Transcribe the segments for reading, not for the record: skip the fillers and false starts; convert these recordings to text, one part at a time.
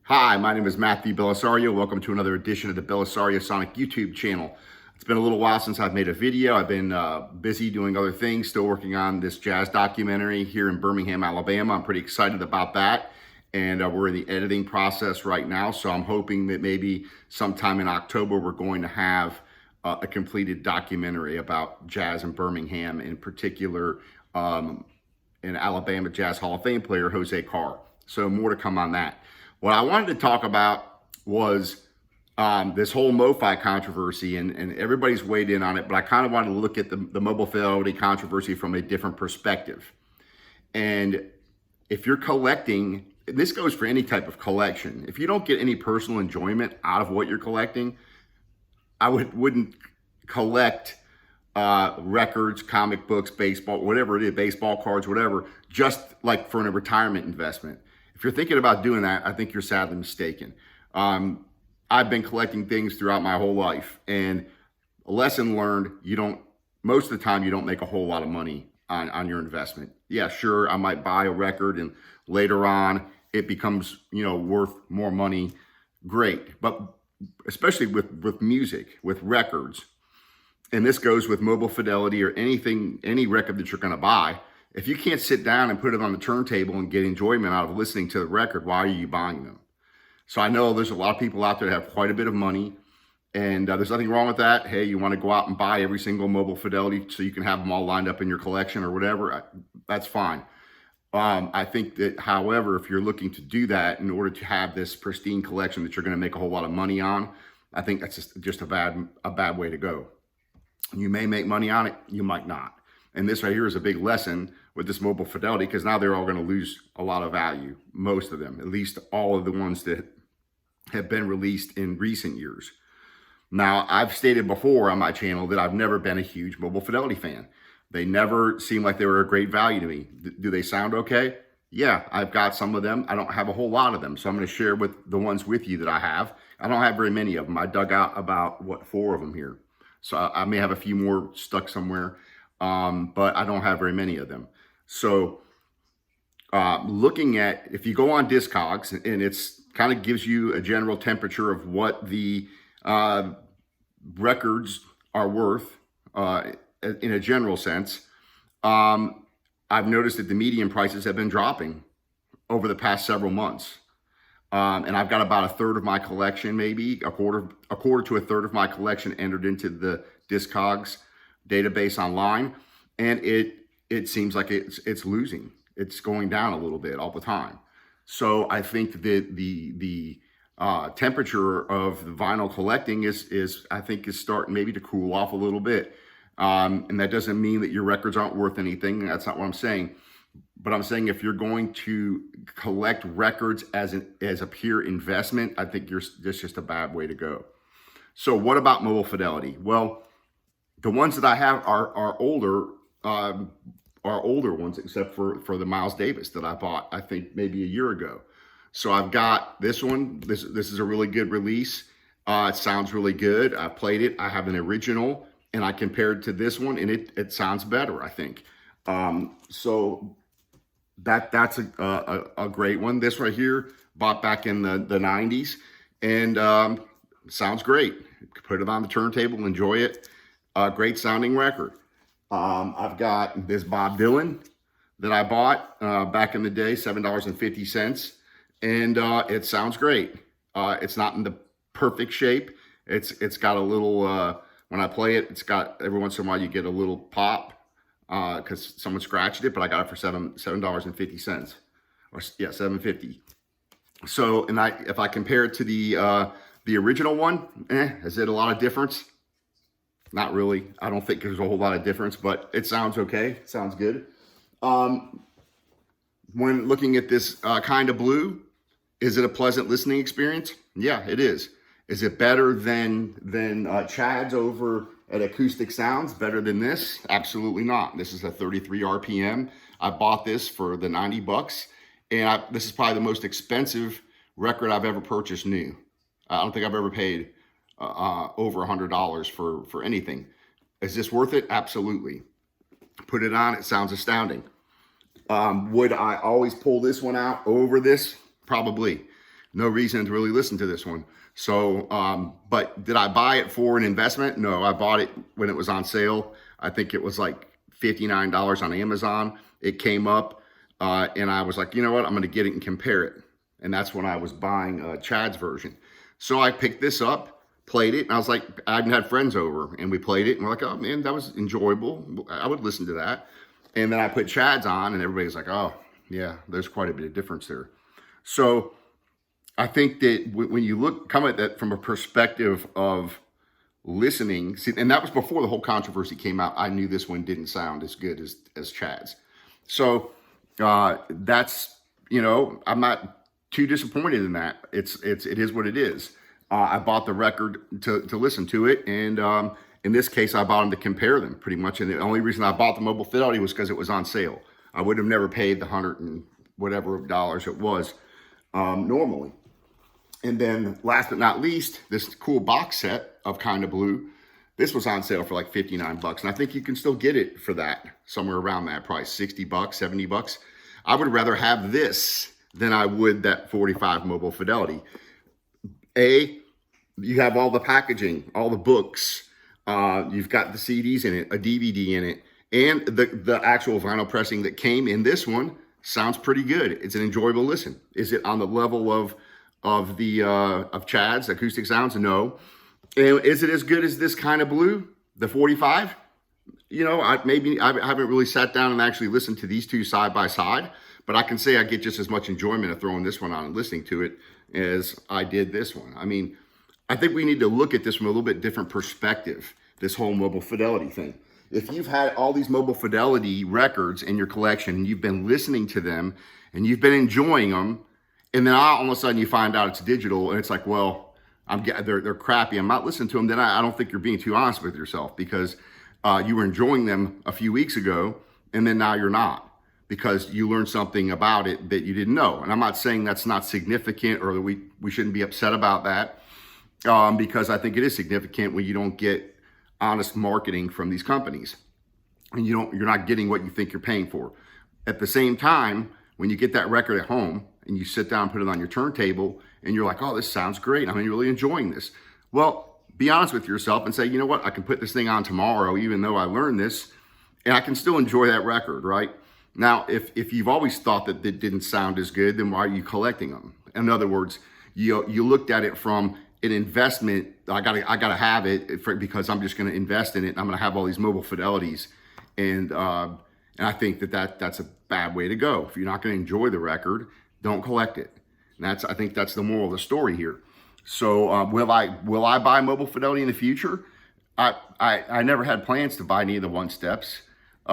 Hi, my name is Matthew Belisario. Welcome to another edition of the Belisario Sonic YouTube channel. It's been a little while since I've made a video. I've been busy doing other things, still working on this jazz documentary here in Birmingham, Alabama. I'm pretty excited about that. And we're in the editing process right now. So I'm hoping that maybe sometime in October, we're going to have a completed documentary about jazz in Birmingham, in particular, an Alabama Jazz Hall of Fame player, Jose Carr. So more to come on that. What I wanted to talk about was this whole Mofi controversy, and everybody's weighed in on it, but I kind of wanted to look at the mobile fidelity controversy from a different perspective. And if you're collecting, this goes for any type of collection, if you don't get any personal enjoyment out of what you're collecting, I wouldn't collect records, comic books, baseball, whatever it is, baseball cards, whatever, just like for a retirement investment. If you're thinking about doing that, I think you're sadly mistaken. I've been collecting things throughout my whole life, and a lesson learned, most of the time, you don't make a whole lot of money on your investment. Yeah, sure, I might buy a record and later on it becomes, worth more money. Great. But especially with music, with records, and this goes with mobile fidelity or anything, any record that you're going to buy. If you can't sit down and put it on the turntable and get enjoyment out of listening to the record, why are you buying them? So I know there's a lot of people out there that have quite a bit of money, and there's nothing wrong with that. Hey, you want to go out and buy every single mobile fidelity so you can have them all lined up in your collection or whatever, that's fine. I think that, however, if you're looking to do that in order to have this pristine collection that you're going to make a whole lot of money on, I think that's just a bad way to go. You may make money on it, you might not. And this right here is a big lesson with this mobile fidelity, because now they're all going to lose a lot of value, most of them, at least all of the ones that have been released in recent years. Now, I've stated before on my channel that I've never been a huge mobile fidelity fan. They never seemed like they were a great value to me. Do they sound okay? Yeah, I've got some of them. I don't have a whole lot of them. So I'm going to share with the ones with you that I have. I don't have very many of them. I dug out about, 4 of them here. So I may have a few more stuck somewhere, but I don't have very many of them. So looking at, if you go on Discogs, and it's kind of gives you a general temperature of what the records are worth in a general sense, I've noticed that the median prices have been dropping over the past several months. And I've got about a third of my collection, maybe a quarter to a third of my collection entered into the Discogs database online, and it seems like it's losing. It's going down a little bit all the time. So I think that the temperature of the vinyl collecting is starting maybe to cool off a little bit. And that doesn't mean that your records aren't worth anything. That's not what I'm saying. But I'm saying if you're going to collect records as a pure investment, I think that's just a bad way to go. So what about mobile fidelity? Well, the ones that I have are older ones, except for the Miles Davis that I bought, I think maybe a year ago. So I've got this one. This is a really good release. It sounds really good. I played it. I have an original, and I compared to this one, and it sounds better, I think. So that's a great one. This right here, bought back in the 90s, and sounds great. Put it on the turntable, enjoy it. Great sounding record. I've got this Bob Dylan that I bought back in the day, $7.50, and it sounds great. It's not in the perfect shape. It's got a little, when I play it, it's got, every once in a while you get a little pop because someone scratched it, but I got it for $7.50, or yeah, $7.50. So, and if I compare it to the original one, is it a lot of difference? Not really. I don't think there's a whole lot of difference, but it sounds okay. It sounds good. When looking at this kind of blue, is it a pleasant listening experience? Yeah, it is. Is it better than Chad's over at Acoustic Sounds? Better than this? Absolutely not. This is a 33 RPM. I bought this for the 90 bucks, and this is probably the most expensive record I've ever purchased new. I don't think I've ever paid over $100 for anything. Is this worth it? Absolutely. Put it on, it sounds astounding. Would I always pull this one out over this? Probably. no reason to really listen to this one. So, but did I buy it for an investment? No, I bought it when it was on sale. I think it was like $59 on Amazon. It came up and I was like, you know what, I'm going to get it and compare it. And that's when I was buying Chad's version. So I picked this up, played it, and I was like, I had friends over and we played it and we're like, oh man, that was enjoyable. I would listen to that. And then I put Chad's on and everybody's like, oh yeah, there's quite a bit of difference there. So I think that when you come at that from a perspective of listening, see, and that was before the whole controversy came out. I knew this one didn't sound as good as Chad's. So that's, you know, I'm not too disappointed in that. It is what it is. I bought the record to listen to it, and in this case, I bought them to compare them pretty much. And the only reason I bought the Mobile Fidelity was because it was on sale. I would have never paid the $100 and whatever dollars it was normally. And then last but not least, this cool box set of Kinda Blue. This was on sale for like 59 bucks. And I think you can still get it for that, somewhere around that price, 60 bucks, 70 bucks. I would rather have this than I would that 45 Mobile Fidelity. You have all the packaging, all the books. You've got the CDs in it, a DVD in it, and the actual vinyl pressing that came in this one sounds pretty good. It's an enjoyable listen. Is it on the level of Chad's acoustic sounds? No. And is it as good as this Kinda Blue, the 45? You know, I haven't really sat down and actually listened to these two side by side, but I can say I get just as much enjoyment of throwing this one on and listening to it as I did this one. I mean, I think we need to look at this from a little bit different perspective, this whole Mobile Fidelity thing. If you've had all these Mobile Fidelity records in your collection and you've been listening to them and you've been enjoying them, and then all of a sudden you find out it's digital and it's like, well, they're crappy, I'm not listening to them, then I don't think you're being too honest with yourself, because you were enjoying them a few weeks ago and then now you're not, because you learned something about it that you didn't know. And I'm not saying that's not significant or that we shouldn't be upset about that, because I think it is significant when you don't get honest marketing from these companies and you're not getting what you think you're paying for. At the same time, when you get that record at home and you sit down and put it on your turntable and you're like, oh, this sounds great, I'm really enjoying this. Well, be honest with yourself and say, you know what, I can put this thing on tomorrow, even though I learned this, and I can still enjoy that record, right? Now, if you've always thought that it didn't sound as good, then why are you collecting them? In other words, you looked at it from an investment. I gotta have it because I'm just going to invest in it. I'm going to have all these Mobile Fidelities, and I think that's a bad way to go. If you're not going to enjoy the record, don't collect it. And I think that's the moral of the story here. So will I buy Mobile Fidelity in the future? I never had plans to buy any of the one steps. A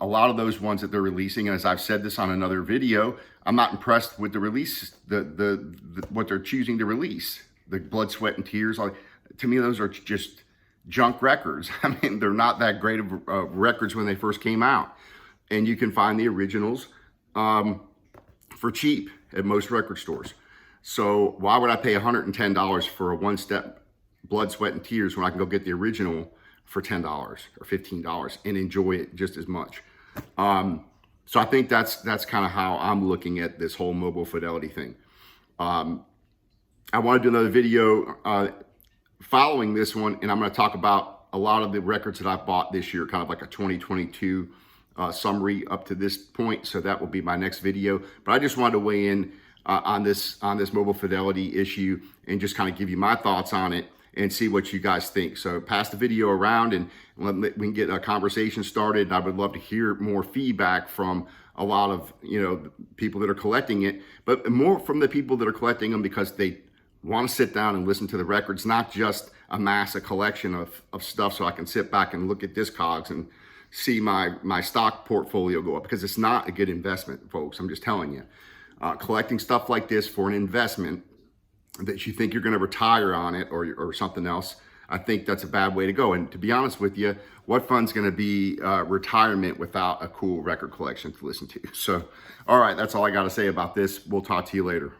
lot of those ones that they're releasing, and as I've said this on another video, I'm not impressed with the release, what they're choosing to release. The Blood, Sweat, and Tears, to me, those are just junk records. I mean, they're not that great of records when they first came out. And you can find the originals for cheap at most record stores. So why would I pay $110 for a one-step Blood, Sweat, and Tears when I can go get the original for $10 or $15 and enjoy it just as much? So I think that's kind of how I'm looking at this whole Mobile Fidelity thing. I want to do another video following this one, and I'm going to talk about a lot of the records that I've bought this year, kind of like a 2022 summary up to this point. So that will be my next video. But I just wanted to weigh in on this Mobile Fidelity issue and just kind of give you my thoughts on it and see what you guys think. So pass the video around and we can get a conversation started. And I would love to hear more feedback from a lot of people that are collecting it, but more from the people that are collecting them because they want to sit down and listen to the records, not just amass a collection of stuff so I can sit back and look at Discogs and see my stock portfolio go up, because it's not a good investment, folks. I'm just telling you. Collecting stuff like this for an investment that you think you're going to retire on it or something else, I think that's a bad way to go. And to be honest with you, what fun's going to be retirement without a cool record collection to listen to? So, all right, that's all I got to say about this. We'll talk to you later.